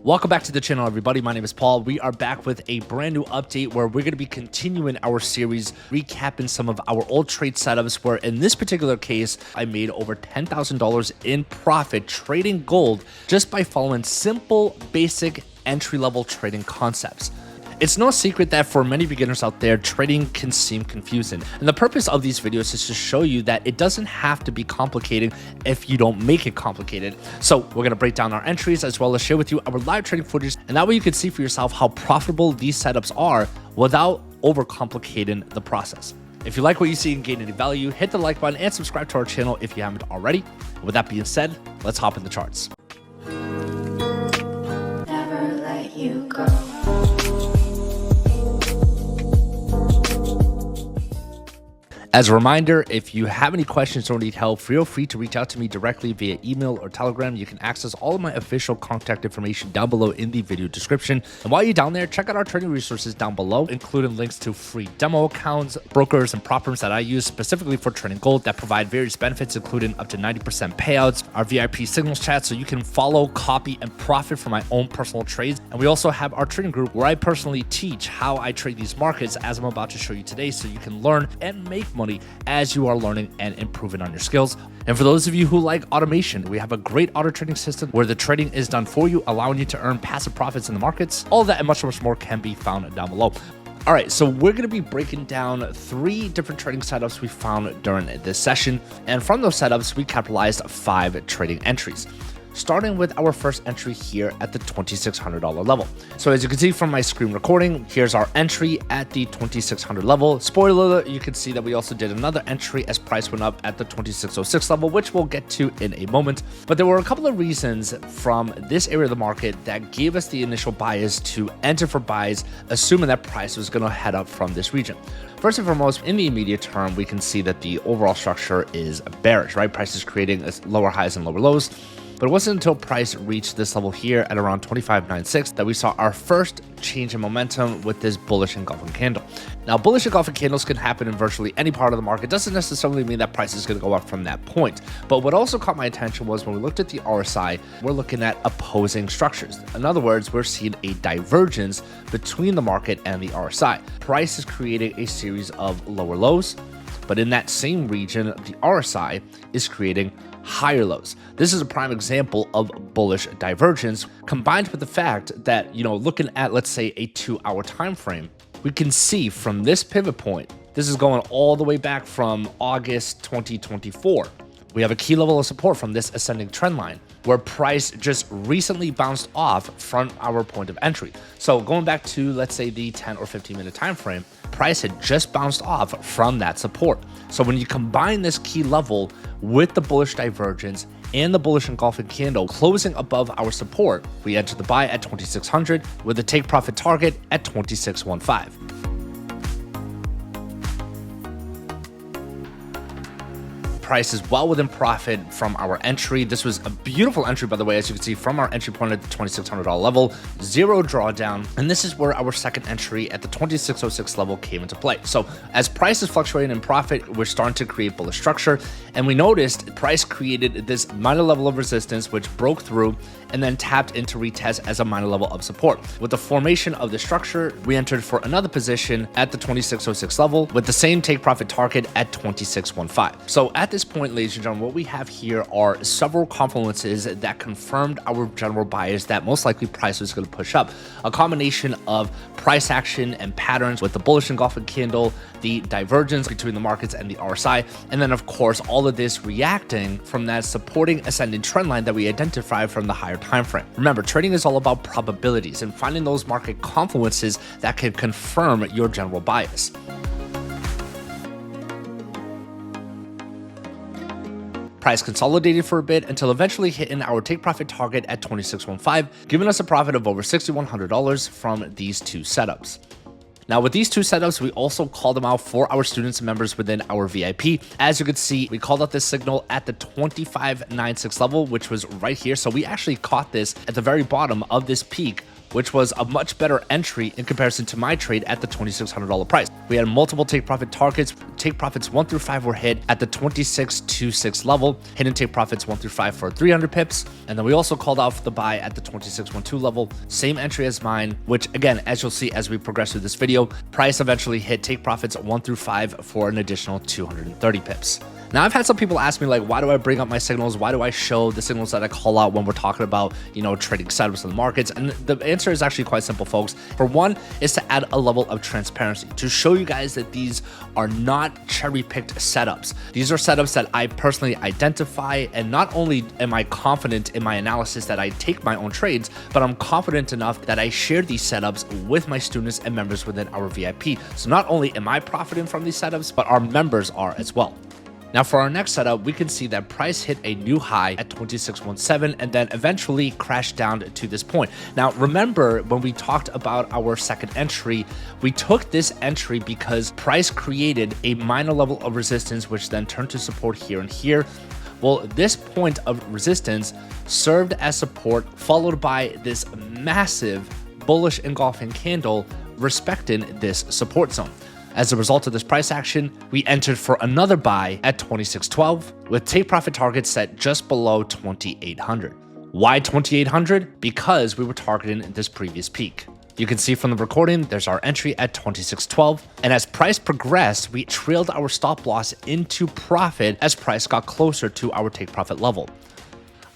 Welcome back to the channel, everybody. My name is Paul. We are back with a brand new update where we're going to be continuing our series, recapping some of our old trade setups, where in this particular case, I made over $10,000 in profit trading gold just by following simple, basic, entry-level trading concepts. It's no secret that for many beginners out there, trading can seem confusing. And the purpose of these videos is to show you that it doesn't have to be complicated if you don't make it complicated. So we're gonna break down our entries as well as share with you our live trading footage. And that way you can see for yourself how profitable these setups are without overcomplicating the process. If you like what you see and gain any value, hit the like button and subscribe to our channel if you haven't already. With that being said, let's hop in the charts. Never let you go. As a reminder, if you have any questions or need help, feel free to reach out to me directly via email or Telegram. You can access all of my official contact information down below in the video description. And while you're down there, check out our trading resources down below, including links to free demo accounts, brokers, and prop firms that I use specifically for trading gold that provide various benefits, including up to 90% payouts, our VIP signals chat so you can follow, copy, and profit from my own personal trades. And we also have our trading group where I personally teach how I trade these markets as I'm about to show you today, so you can learn and make money as you are learning and improving on your skills. And for those of you who like automation, we have a great auto trading system where the trading is done for you, allowing you to earn passive profits in the markets. All of that and much, much more can be found down below. All right, so we're going to be breaking down 3 different trading setups we found during this session. And from those setups, we capitalized 5 trading entries, starting with our first entry here at the $2,600 level. So as you can see from my screen recording, here's our entry at the $2,600 level. Spoiler alert, you can see that we also did another entry as price went up at the $2,606 level, which we'll get to in a moment. But there were a couple of reasons from this area of the market that gave us the initial bias to enter for buys, assuming that price was going to head up from this region. First and foremost, in the immediate term, we can see that the overall structure is bearish, right? Price is creating lower highs and lower lows. But it wasn't until price reached this level here at around 25.96 that we saw our first change in momentum with this bullish engulfing candle. Now, bullish engulfing candles can happen in virtually any part of the market. It doesn't necessarily mean that price is going to go up from that point. But what also caught my attention was when we looked at the RSI, we're looking at opposing structures. In other words, we're seeing a divergence between the market and the RSI. Price is creating a series of lower lows, but in that same region, the RSI is creating higher lows. This is a prime example of bullish divergence, combined with the fact that, looking at, let's say, a 2-hour time frame, we can see from this pivot point, this is going all the way back from August 2024. We have a key level of support from this ascending trend line where price just recently bounced off from our point of entry. So going back to, let's say, the 10 or 15 minute time frame, price had just bounced off from that support. So when you combine this key level with the bullish divergence and the bullish engulfing candle closing above our support, we enter the buy at 2,600 with a take profit target at 2,615. Price is well within profit from our entry. This was a beautiful entry, by the way, as you can see from our entry point at the $2,600 level, 0 drawdown. And this is where our second entry at the $2,606 level came into play. So as price is fluctuating in profit, we're starting to create bullish structure. And we noticed price created this minor level of resistance, which broke through and then tapped into retest as a minor level of support. With the formation of the structure, we entered for another position at the $2,606 level with the same take profit target at 2,615. So at this point, ladies and gentlemen, what we have here are several confluences that confirmed our general bias that most likely price was going to push up. A combination of price action and patterns with the bullish engulfing candle, the divergence between the markets and the RSI, and then of course all of this reacting from that supporting ascending trend line that we identified from the higher time frame. Remember, trading is all about probabilities and finding those market confluences that can confirm your general bias. Price consolidated for a bit until eventually hitting our take profit target at 2,615, giving us a profit of over $6,100 from these 2 setups. Now, with these 2 setups, we also called them out for our students and members within our VIP. As you can see, we called out this signal at the 25.96 level, which was right here. So we actually caught this at the very bottom of this peak which was a much better entry in comparison to my trade at the $2,600 price. We had multiple take profit targets. Take profits 1 through 5 were hit at the 26.26 level, hidden take profits 1 through 5 for 300 pips. And then we also called off the buy at the 26.12 level, same entry as mine, which again, as you'll see as we progress through this video, price eventually hit take profits 1 through 5 for an additional 230 pips. Now, I've had some people ask me, like, why do I bring up my signals? Why do I show the signals that I call out when we're talking about, trading setups in the markets? And the answer is actually quite simple, folks. For one, is to add a level of transparency, to show you guys that these are not cherry-picked setups. These are setups that I personally identify, and not only am I confident in my analysis that I take my own trades, but I'm confident enough that I share these setups with my students and members within our VIP. So not only am I profiting from these setups, but our members are as well. Now for our next setup, we can see that price hit a new high at 26.17 and then eventually crashed down to this point. Now remember, when we talked about our second entry, we took this entry because price created a minor level of resistance, which then turned to support here and here. Well, this point of resistance served as support, followed by this massive bullish engulfing candle respecting this support zone. As a result of this price action, we entered for another buy at 26.12 with take profit targets set just below 2,800. Why 2,800? Because we were targeting this previous peak. You can see from the recording, there's our entry at 26.12, and as price progressed, we trailed our stop loss into profit as price got closer to our take profit level.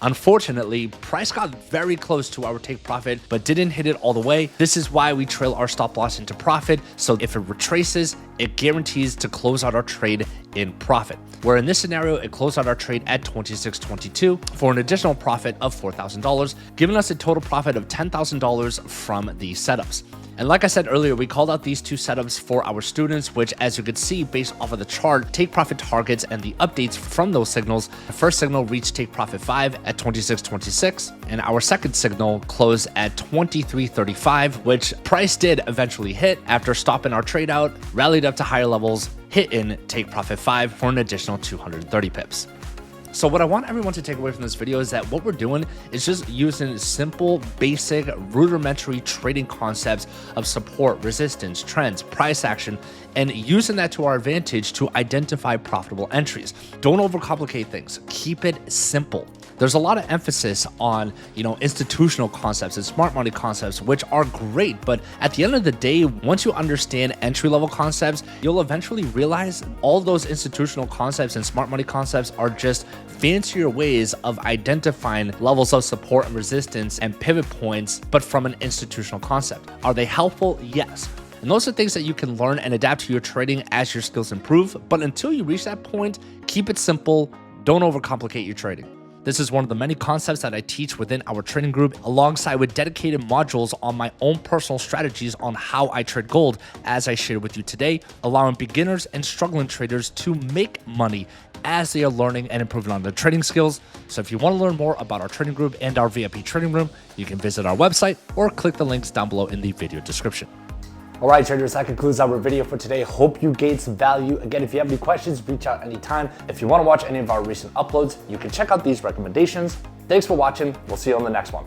Unfortunately, price got very close to our take profit, but didn't hit it all the way. This is why we trail our stop loss into profit. So if it retraces, it guarantees to close out our trade in profit. Where in this scenario, it closed out our trade at 26.22 for an additional profit of $4,000, giving us a total profit of $10,000 from these setups. And like I said earlier, we called out these two setups for our students, which, as you can see based off of the chart, take profit targets and the updates from those signals. The first signal reached take profit 5 at 26.26, and our second signal closed at 23.35, which price did eventually hit after stopping our trade out, rallied up to higher levels, hit in take profit 5 for an additional 230 pips. So what I want everyone to take away from this video is that what we're doing is just using simple, basic, rudimentary trading concepts of support, resistance, trends, price action, and using that to our advantage to identify profitable entries. Don't overcomplicate things. Keep it simple. There's a lot of emphasis on, institutional concepts and smart money concepts, which are great. But at the end of the day, once you understand entry-level concepts, you'll eventually realize all those institutional concepts and smart money concepts are just fancier ways of identifying levels of support and resistance and pivot points, but from an institutional concept. Are they helpful? Yes. And those are things that you can learn and adapt to your trading as your skills improve. But until you reach that point, keep it simple. Don't overcomplicate your trading. This is one of the many concepts that I teach within our trading group, alongside with dedicated modules on my own personal strategies on how I trade gold, as I shared with you today, allowing beginners and struggling traders to make money as they are learning and improving on their trading skills. So if you want to learn more about our trading group and our VIP trading room, you can visit our website or click the links down below in the video description. All right, traders, that concludes our video for today. Hope you gained some value. Again, if you have any questions, reach out anytime. If you want to watch any of our recent uploads, you can check out these recommendations. Thanks for watching. We'll see you on the next one.